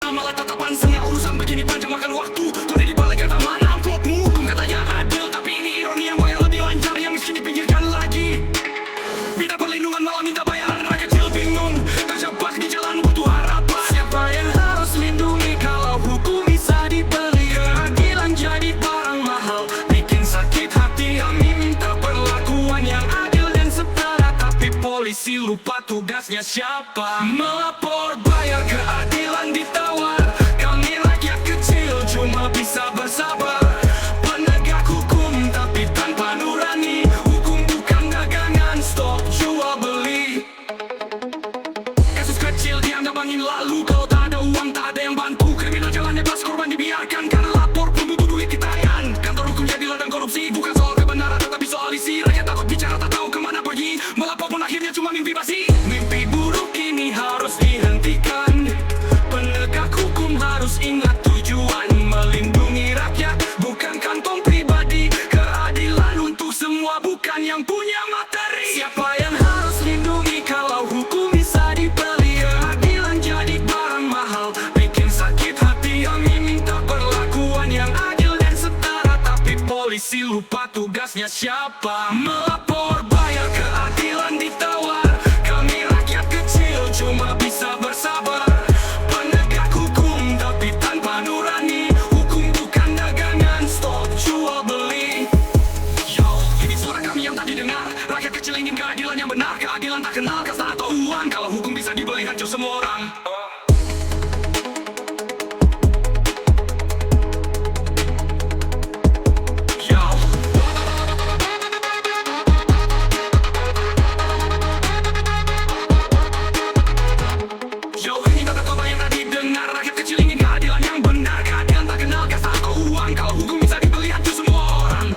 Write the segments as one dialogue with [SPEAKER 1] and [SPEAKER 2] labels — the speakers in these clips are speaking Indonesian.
[SPEAKER 1] malah tatapan setengah urusan begini panjang makan waktu. Tuh di balik kata mana uploadmu. Hukum katanya adil, tapi ini ironi yang bayar lebih lancar, yang miskin dipinggirkan lagi. Minta perlindungan malah minta bayaran, rakyat kecil bingung. Terjebak di jalan butuh harapan. Siapa yang harus lindungi kalau hukum bisa dibeli? Keadilan jadi barang mahal, bikin sakit hati. Kami minta perlakuan yang adil dan setara, tapi polisi lupa tugasnya siapa. Melapor bayar, keadilan ditawar. Kami rakyat kecil cuma bisa bersabar. Penegak hukum tapi tanpa nurani. Hukum bukan dagangan, stop jual beli. Kasus kecil dianggap angin lalu. Kalau tak ada uang tak ada yang bantu. Kriminal jalan bebas, korban dibiarkan karena lapor belum butuh duit ditayan. Kantor hukum jadi ladang korupsi, bukan soal kebenaran tetapi soal isi. Rakyat takut bicara, tak tahu kemana pergi. Melapor pun akhirnya cuma mimpi basi. Mimpi buruk ini harus dihentikan. Penegak hukum harus ingat tujuan, melindungi rakyat, bukan kantong pribadi. Keadilan untuk semua, bukan yang punya materi. Siapa yang harus lindungi kalau hukum bisa dibeli? Keadilan jadi barang mahal, bikin sakit hati. Kami minta perlakuan yang adil dan setara, tapi polisi lupa tugasnya siapa. Melapor bayar, keadilan ditawar. Kami rakyat kecil cuma bisa bersabar. Penegak hukum tapi tanpa nurani. Hukum bukan dagangan, stop jual beli. Yo, ini suara kami yang tadi dengar. Rakyat kecil ingin keadilan yang benar. Keadilan tak kenal kasta atau uang. Kalau hukum bisa dibeli, hancur semua orang. Yo. Yo, ini kata kota yang tadi dengar. Rakyat kecil ingin keadilan yang benar. Keadilan tak kenal kasta atau uang. Kalau hukum bisa dibeli, hancur semua orang.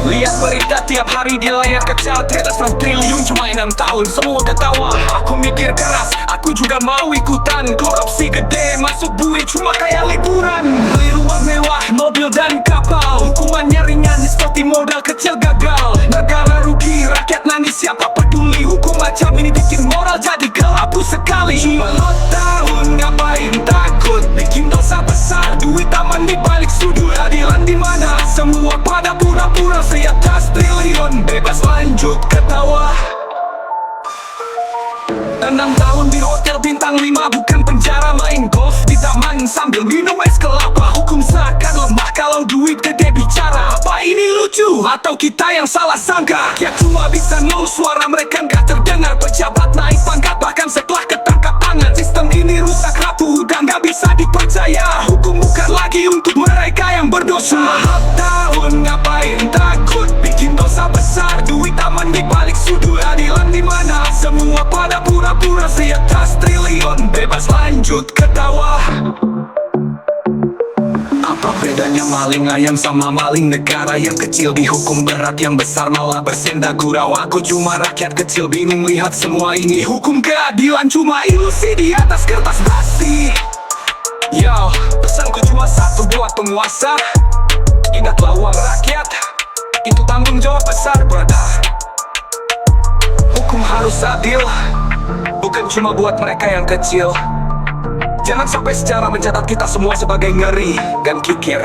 [SPEAKER 1] Lihat berita tiap hari di layar kaca. Ternyata 100 triliun cuma 6 tahun, semua ketawa. Aku mikir keras, aku juga mau ikutan. Korupsi gede, masuk duit cuma kayak liburan. Beli rumah mewah, mobil dan kapal. Hukumannya ringan seperti modal kecil gagal. Negara rugi, rakyat nangis, siapa peduli. Hukum macam ini bikin moral jadi kelabu sekali. Cuma lo tahun ngapain takut, bikin dosa besar. Duit aman di balik sudut, adilan di mana? Semua pada pura-pura di atas triliun, bebas lanjut ketawa. 6 tahun di hotel bintang 5, bukan penjara, main golf di taman sambil minum es kelapa. Hukum seakan lemah kalau duit gede bicara. Apa ini lucu atau kita yang salah sangka? Ya cuma bisa nol, suara mereka nggak terdengar. Pejabat naik pangkat bahkan setelah ketangkap tangan. Sistem ini rusak rapuh dan nggak bisa dipercaya. Hukum bukan lagi untuk mereka yang berdosa. 4 tahun ngapain takut, bikin dosa besar. Duit aman di balik sudut, adilan di mana? Semua pada pura-pura di atas triliun, bebas lanjut ketawa. Apa bedanya maling ayam sama maling negara? Yang kecil dihukum berat, yang besar malah bersenda gurau. Aku cuma rakyat kecil bingung lihat semua ini. Hukum keadilan cuma ilusi di atas kertas basi. Yo, pesanku cuma satu buat penguasa. Ingatlah uang rakyat, itu tanggung jawab besar, brother. Hukum harus adil, bukan cuma buat mereka yang kecil. Jangan sampai sejarah mencatat kita semua sebagai ngeri dan kikir.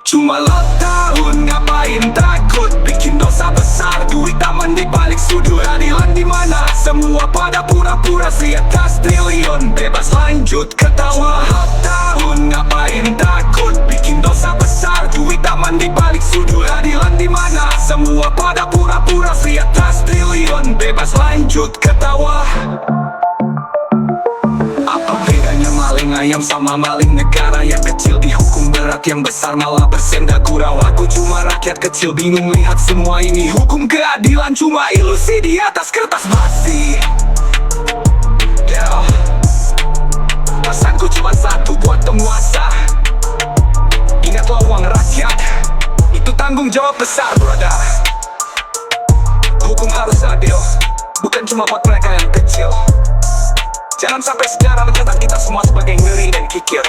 [SPEAKER 1] Cuma lo tahun ngapain takut, bikin dosa besar. Duit aman di balik sudut, adilan di mana? Semua pada pura-pura di atas triliun, bebas lanjut ketawa. Lo tahun ngapain takut, bikin dosa besar. Duit aman di balik sudut, adilan di mana? Semua pada pura-pura di atas triliun, bebas lanjut ketawa. Apa bedanya maling ayam sama maling negara? Yang kecil dihukum berat, yang besar malah bersenda gurau. Aku cuma rakyat kecil bingung lihat semua ini. Hukum keadilan cuma ilusi di atas kertas basi. Pesanku cuma satu buat penguasa. Ingatlah uang rakyat, itu tanggung jawab besar, brother. Hukum harus adil, bukan cuma buat mereka yang kecil. Jangan sampai sejarah mencatat kita semua sebagai ngeri dan kikir.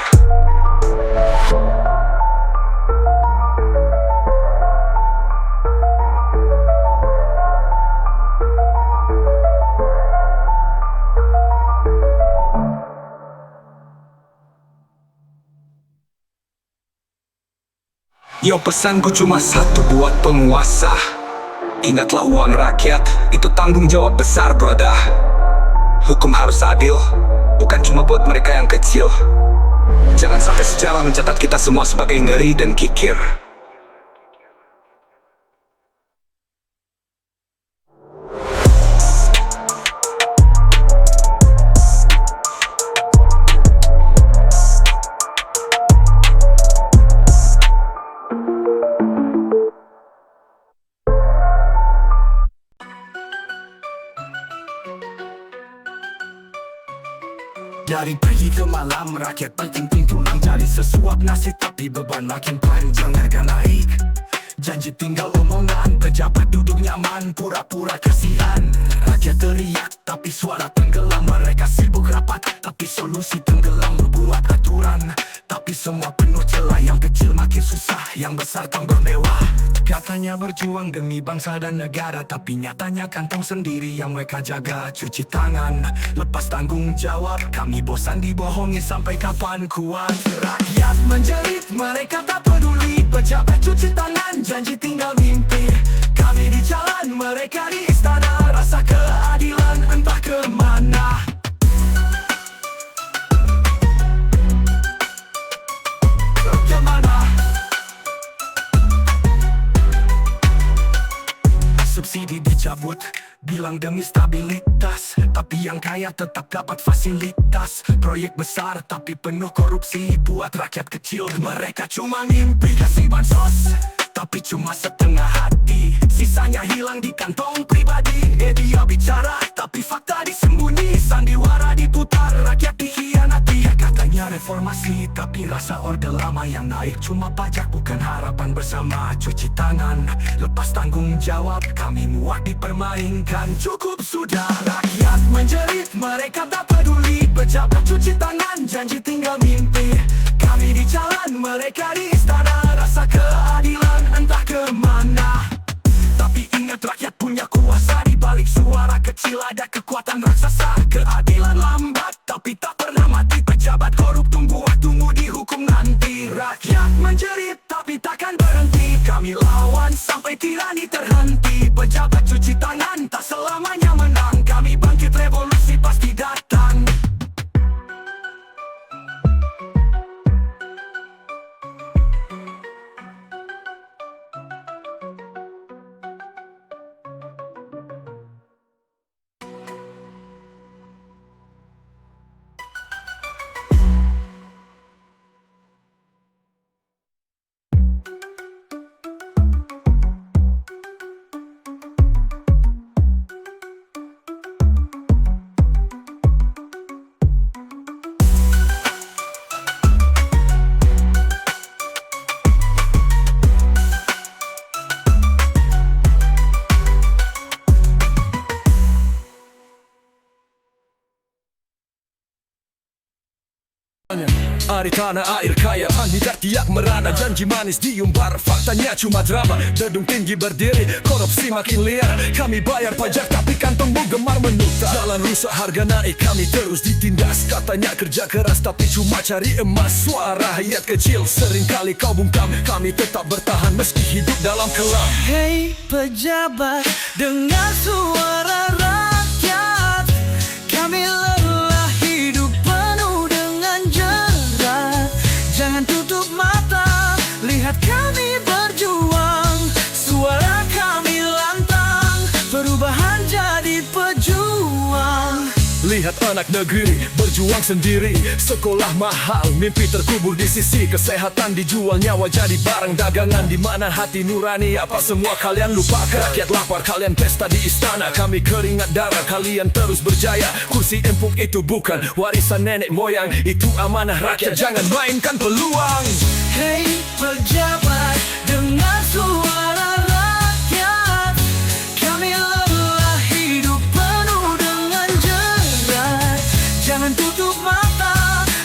[SPEAKER 1] Yo, pesanku cuma satu buat penguasa. Ingatlah, uang rakyat itu tanggung jawab besar, brother. Hukum harus adil, bukan cuma buat mereka yang kecil. Jangan sampai sejarah mencatat kita semua sebagai ngeri dan kikir. Dari pagi ke malam rakyat penting tulang cari sesuap nasi, tapi beban makin panjang, harga naik. Janji tinggal omongan, pejabat duduk nyaman, pura-pura kasihan. Rakyat teriak tapi suara tenggelam, mereka sibuk rapat tapi solusi tenggelam. Buat aturan tapi semua penuh celah, yang kecil makin susah, yang besar tambah mewah. Katanya berjuang demi bangsa dan negara, tapi nyatanya kantong sendiri yang mereka jaga. Cuci tangan, lepas tanggung jawab, kami bosan dibohongi, sampai kapan kuat? Rakyat menjerit, mereka tak peduli. Pejabat cuci tangan, janji tinggal mimpi. Kami di jalan, mereka di istana, rasa keadilan entah kemana. Subsidi dicabut, bilang demi stabilitas, tapi yang kaya tetap dapat fasilitas. Proyek besar tapi penuh korupsi, buat rakyat kecil mereka cuma mimpi. Kasih bansos tapi cuma setengah hati, sisanya hilang di kantong pribadi. Media bicara tapi fakta disembunyi, sandiwara diputar, rakyat dikhianati. Katanya reformasi tapi rasa orde lama, yang naik cuma pajak bukan harapan bersama. Cuci tangan, lepas tanggung jawab, kami muak dipermainkan. Cukup sudah, rakyat menjerit, mereka tak peduli. Pejabat cuci tangan, janji tinggal mimpi. Kami di jalan, mereka di istana, rasa keadilan entah kemana. Tapi ingat, rakyat punya kuasa, di balik suara kecil ada kekuatan raksasa. Keadilan lambat tapi tak pernah mati, pejabat korup tunggu waktumu dihukum nanti. Rakyat menjerit tapi takkan berhenti, kami lawan sampai tirani terhenti. Pejabat cuci tangan tak selamanya menang, kami bangkit, revolusi pasti datang.
[SPEAKER 2] Ari tanah air kaya, kandidat tiak merana, janji manis diumbar, faktanya cuma drama. Gedung tinggi berdiri, korupsi makin liar, kami bayar pajak tapi kantongmu gemar menuta. Jalan rusak, harga naik, kami terus ditindas. Katanya kerja keras tapi cuma cari emas. Suara rakyat kecil seringkali kau bungkam, kami tetap bertahan meski hidup dalam kelam.
[SPEAKER 3] Hei pejabat, dengar suara rakyat, kami lelah hidup penuh dengan jerat. Jangan tutup mata, lihat kami berjuang. Suara kami lantang, perubahan jadi pejuang.
[SPEAKER 2] Lihat anak negeri berjuang sendiri, sekolah mahal, mimpi terkubur di sisi. Kesehatan dijual, nyawa jadi barang dagangan. Di mana hati nurani, apa semua kalian lupakan? Rakyat lapar, kalian pesta di istana. Kami keringat darah, kalian terus berjaya. Kursi empuk itu bukan warisan nenek moyang, itu amanah rakyat, jangan mainkan peluang.
[SPEAKER 3] Hei pejabat, dengar suara rakyat, kami lelah hidup penuh dengan jerat. Jangan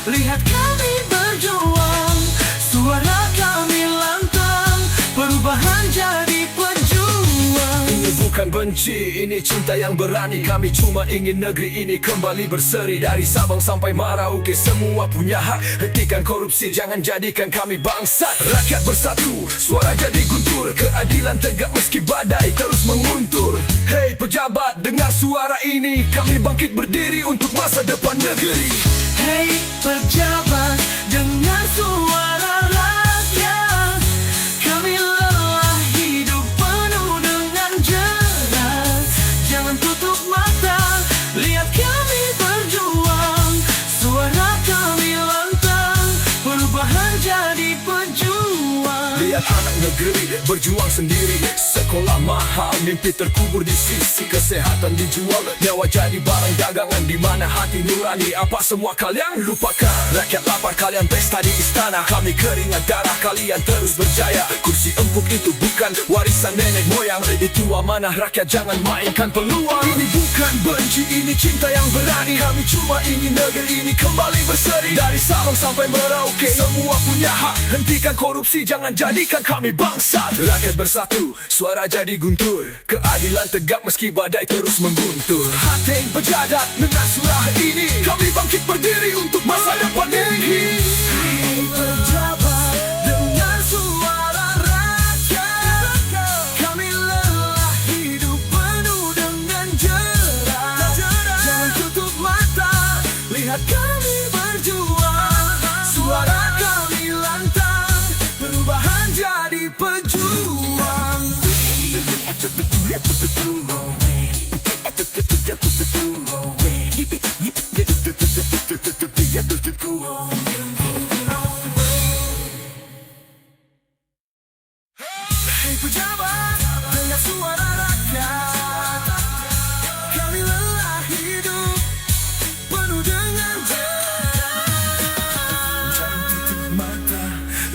[SPEAKER 3] lihat kami berjuang. Suara kami lantang, perubahan jadi pejuang.
[SPEAKER 2] Ini bukan benci, ini cinta yang berani. Kami cuma ingin negeri ini kembali berseri. Dari Sabang sampai Merauke semua punya hak. Hentikan korupsi, jangan jadikan kami bangsat. Rakyat bersatu, suara jadi guntur. Keadilan tegak meski badai terus menguntur. Hei pejabat, dengar suara ini. Kami bangkit berdiri untuk masa depan negeri.
[SPEAKER 3] Hei pejabat, dengar suara rakyat. Kami lelah hidup penuh dengan jerat. Jangan tutup mata, lihat kami berjuang. Suara kami lantang, perubahan jadi pejuang.
[SPEAKER 2] Lihat anak negeri berjuang sendiri. Sekolah mahal, mimpi terkubur di sisi. Kesehatan dijual, nyawa jadi barang dagangan. Di mana hati nurani, apa semua kalian lupakan. Rakyat lapar, kalian pesta di istana. Kami keringat darah, kalian terus berjaya. Kursi empuk itu bukan warisan nenek moyang. Itu amanah rakyat, jangan mainkan peluang. Ini bukan benci, ini cinta yang berani. Kami cuma ingin negeri ini kembali berseri. Dari Sabang sampai Merauke semua punya hak. Hentikan korupsi, jangan jadikan kami bangsat. Rakyat bersatu, suara jadi guntur. Keadilan tegak meski badai terus mengguntur. Hati pejabat, dengar suara ini. Kami bangkit berdiri untuk masa depan ini.
[SPEAKER 3] Pejabat, dengar suara rakyat. Kami lelah hidup penuh dengan jerat. Jangan tutup mata, lihat kami berjuang. Suara kami lantang, perubahan jadi pejuang. Hei pejabat, dengar suara rakyat. Kami lelah hidup penuh dengan jerat.
[SPEAKER 2] Jangan tutup mata,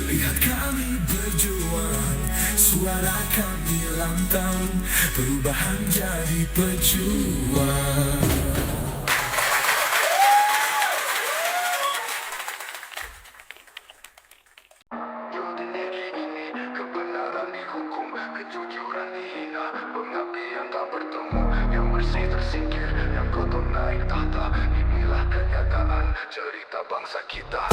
[SPEAKER 2] lihat kami berjuang. Suara kami lantang, perubahan jadi pejuang.
[SPEAKER 1] Di negeri ini kebenaran dihukum, kejujuran dihina, pengabdian tak bertemu, yang bersih tersingkir, yang kotor naik tahta. Inilah kenyataan cerita bangsa kita.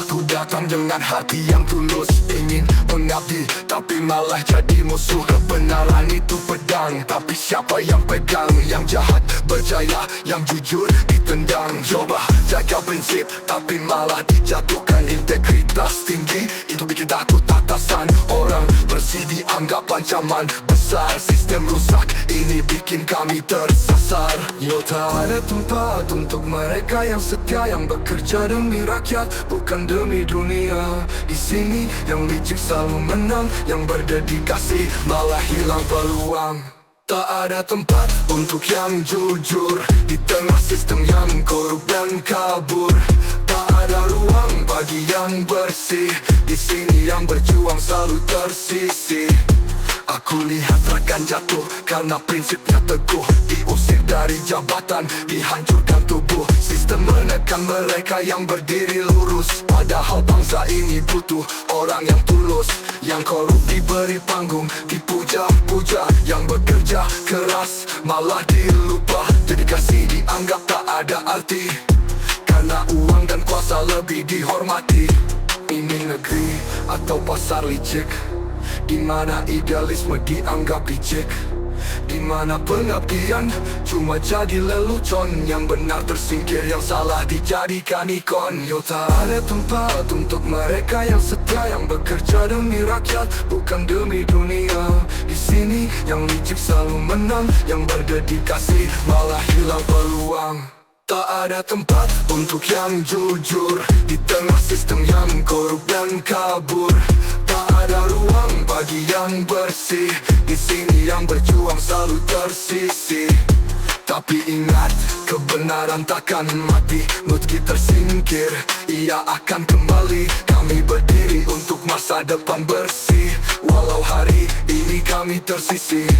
[SPEAKER 1] Aku datang dengan hati yang tulus, ingin mengabdi tapi malah jadi musuh. Kebenaran itu pedang, tapi siapa yang pegang? Yang jahat berjaya, yang jujur ditendang. Coba jaga prinsip tapi malah dijatuhkan. Integritas tinggi itu bikin takut atasan. Orang bersih dianggap ancaman besar. Sistem rusak ini bikin kami tersasar. Yo, tak ada tempat untuk mereka yang setia, yang bekerja demi rakyat bukan demi dunia. Di sini yang licik selalu menang, yang berdedikasi malah hilang peluang. Tak ada tempat untuk yang jujur di tengah sistem yang korup dan kabur. Tak ada ruang bagi yang bersih. Di sini yang berjuang selalu tersisih. Aku lihat rekan jatuh karena prinsipnya teguh. Diusir dari jabatan, dihancurkan tubuh. Sistem menekan mereka yang berdiri lurus. Padahal bangsa ini butuh orang yang tulus. Yang korup diberi panggung, dipuja-puja. Yang bekerja keras malah dilupa. Dedikasi dianggap tak ada arti, karena uang dan kuasa lebih dihormati. Ini negeri atau pasar licik, di mana idealisme dianggap licik, di mana pengabdian cuma jadi lelucon. Yang benar tersingkir, yang salah dijadikan ikon. Yo, tak ada tempat untuk mereka yang setia, yang bekerja demi rakyat bukan demi dunia. Di sini yang licik selalu menang, yang berdedikasi malah hilang peluang. Tak ada tempat untuk yang jujur di tengah sistem yang korup dan kabur. Tak ada ruang bagi yang bersih. Di sini yang berjuang selalu tersisih. Tapi ingat, kebenaran takkan mati. Meski tersingkir, ia akan kembali. Kami berdiri untuk masa depan bersih. Walau hari ini kami tersisih,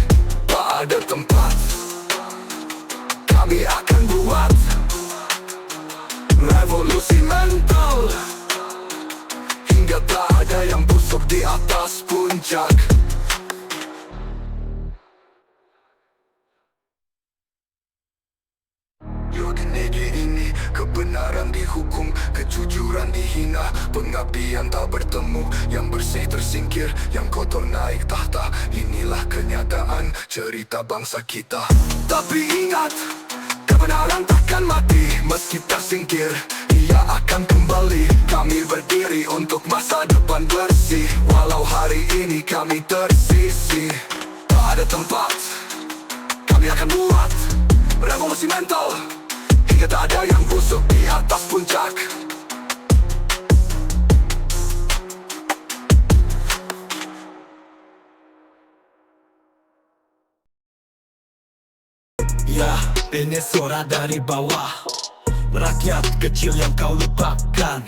[SPEAKER 1] tak ada tempat, kami akan buat revolusi mental.
[SPEAKER 3] Kebenaran dihukum, kejujuran dihina, pengabdian tak bertemu, yang bersih tersingkir, yang kotor naik tahta. Inilah kenyataan cerita bangsa kita. Tapi ingat, kebenaran takkan mati, meski tersingkir ia akan kembali. Kami berdiri untuk masa depan bersih, walau hari ini kami tersisih. Tak ada tempat, kami akan buat revolusi mental, hingga tak ada yang busuk di atas puncak.
[SPEAKER 2] Ya, ini suara dari bawah, rakyat kecil yang kau lupakan.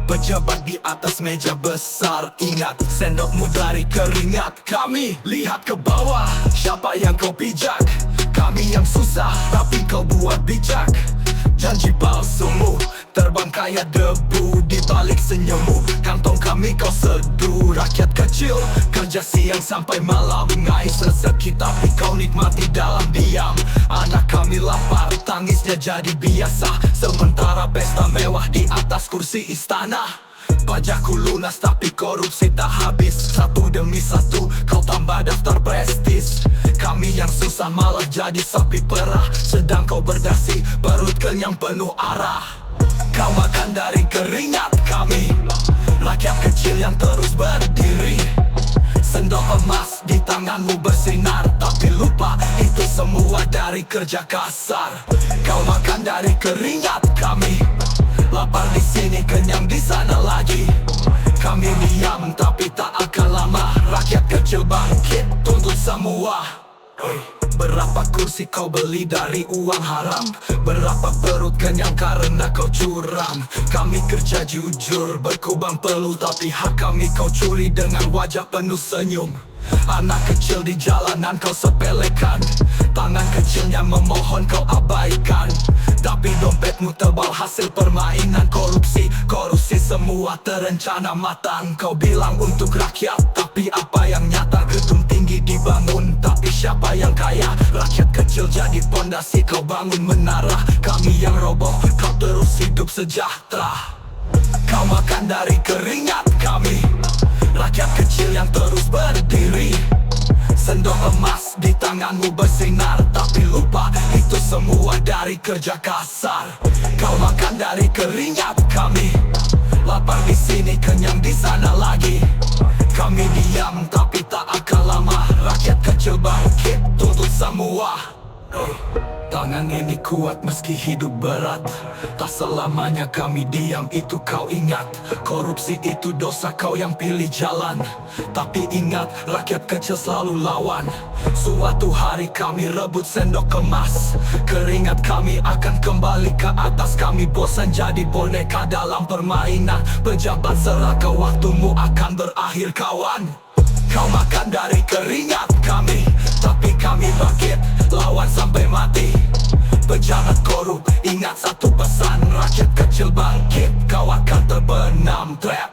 [SPEAKER 2] Pejabat di atas meja besar, ingat sendokmu dari keringat. Kami lihat ke bawah, siapa yang kau pijak? Kami yang susah, tapi kau buat bijak. Janji palsumu terbang kayak debu di balik senyummu. Kantong kami kau seduh. Rakyat kecil kerja siang sampai malam, ngais rezeki tapi kau nikmati dalam diam. Anak kami lapar, tangisnya jadi biasa, sementara pesta mewah di atas kursi istana. Pajakku lunas tapi korupsi tak habis, satu demi satu kau tambah daftar prestis. Kami yang susah malah jadi sapi perah, sedang kau berdasi perut kenyang penuh arah. Kau makan dari keringat kami, rakyat kecil yang terus berdiri. Sendok emas di tanganmu bersinar, tapi lupa itu semua dari kerja kasar. Kau makan dari keringat kami, lapar di sini kenyang di sana lagi. Kami diam tapi tak akan lama, rakyat kecil bangkit tuntut semua. Berapa kursi kau beli dari uang haram? Berapa perut kenyang karena kau curang? Kami kerja jujur, berkubang peluh, tapi hak kami kau curi dengan wajah penuh senyum. Anak kecil di jalanan kau sepelekan, tangan kecilnya memohon kau abaikan. Tapi dompetmu tebal hasil permainan korupsi. Korupsi semua terencana matang. Kau bilang untuk rakyat, tapi apa yang nyata? Gedung tinggi dibangun, tapi siapa yang kaya? Rakyat kecil jadi pondasi, kau bangun menara. Kami yang roboh, kau terus hidup sejahtera. Kau makan dari keringat kami, rakyat kecil yang terus berdiri. Sendok emas di tanganmu bersinar, tapi lupa itu semua dari kerja kasar. Kau makan dari keringat kami, lapar di sini kenyang di sana lagi. Kami diam tapi tak akan lama, rakyat kecil bangkit tuntut semua. Tangan ini kuat meski hidup berat, tak selamanya kami diam, itu kau ingat. Korupsi itu dosa, kau yang pilih jalan, tapi ingat rakyat kecil selalu lawan. Suatu hari kami rebut sendok emas, keringat kami akan kembali ke atas. Kami bosan jadi boneka dalam permainan, pejabat seraka waktumu akan berakhir kawan. Kau makan dari keringat kami, tapi kami bangkit lawan sampai mati. Pejabat korup, ingat satu pesan, rakyat kecil bangkit, kau akan terbenam trap.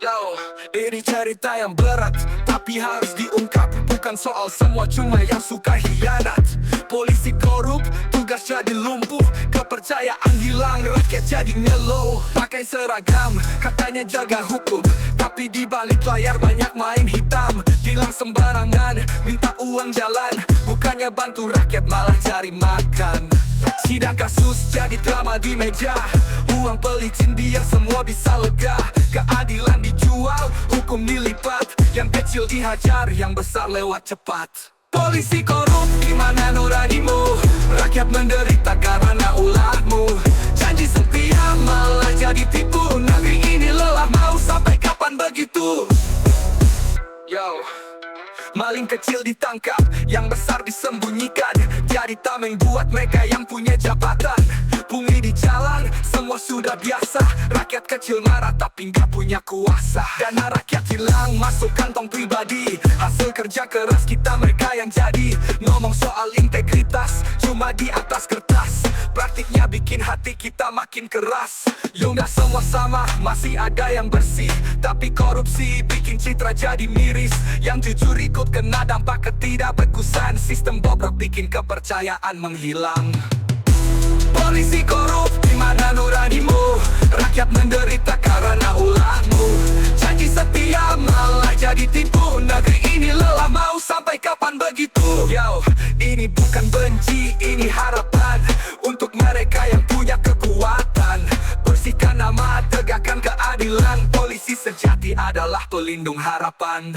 [SPEAKER 2] Yo, ini cerita yang berat, tapi harus diungkap. Bukan soal semua, cuma yang suka hianat. Polisi korup, tugas tugas jadi lumpuh, kepercayaan hilang, rakyat jadi ngelow. Pakai seragam, katanya jaga hukum, tapi di balik layar banyak main hitam. Bilang sembarangan, minta uang jalan, bukannya bantu rakyat malah cari makan. Sidang kasus jadi drama di meja, uang pelicin biar semua bisa lega. Keadilan dijual, hukum dilipat, yang kecil dihajar, yang besar lewat cepat. Polisi korup, gimana nuranimu? Rakyat menderita karena ulahmu. Janji setia malah jadi tipu, negeri ini lelah, mau sampai kapan begitu? Yo, maling kecil ditangkap, yang besar disembunyikan. Jadi tameng buat mereka yang punya jabatan. Pungli di jalan, semua sudah biasa. Rakyat kecil marah tapi nggak punya kuasa. Dana rakyat hilang, masuk kantong pribadi. Hasil kerja keras kita mereka yang jadi. Ngomong soal integritas, cuma di atas kertas. Praktiknya bikin hati kita makin keras. Yo nggak semua sama, masih ada yang bersih, tapi korupsi bikin citra jadi miris. Yang jujur ikut kena dampak ketidakbagusan. Sistem bobrok bikin kepercayaan menghilang. Polisi korup, gimana nuranimu? Rakyat menderita karena ulahmu. Janji setia malah jadi tipu, negeri ini lelah, mau sampai kapan begitu? Yo, ini bukan benci, ini harapan untuk mereka yang punya kekuatan. Bersihkan nama, tegakkan keadilan. Polisi sejati adalah pelindung harapan.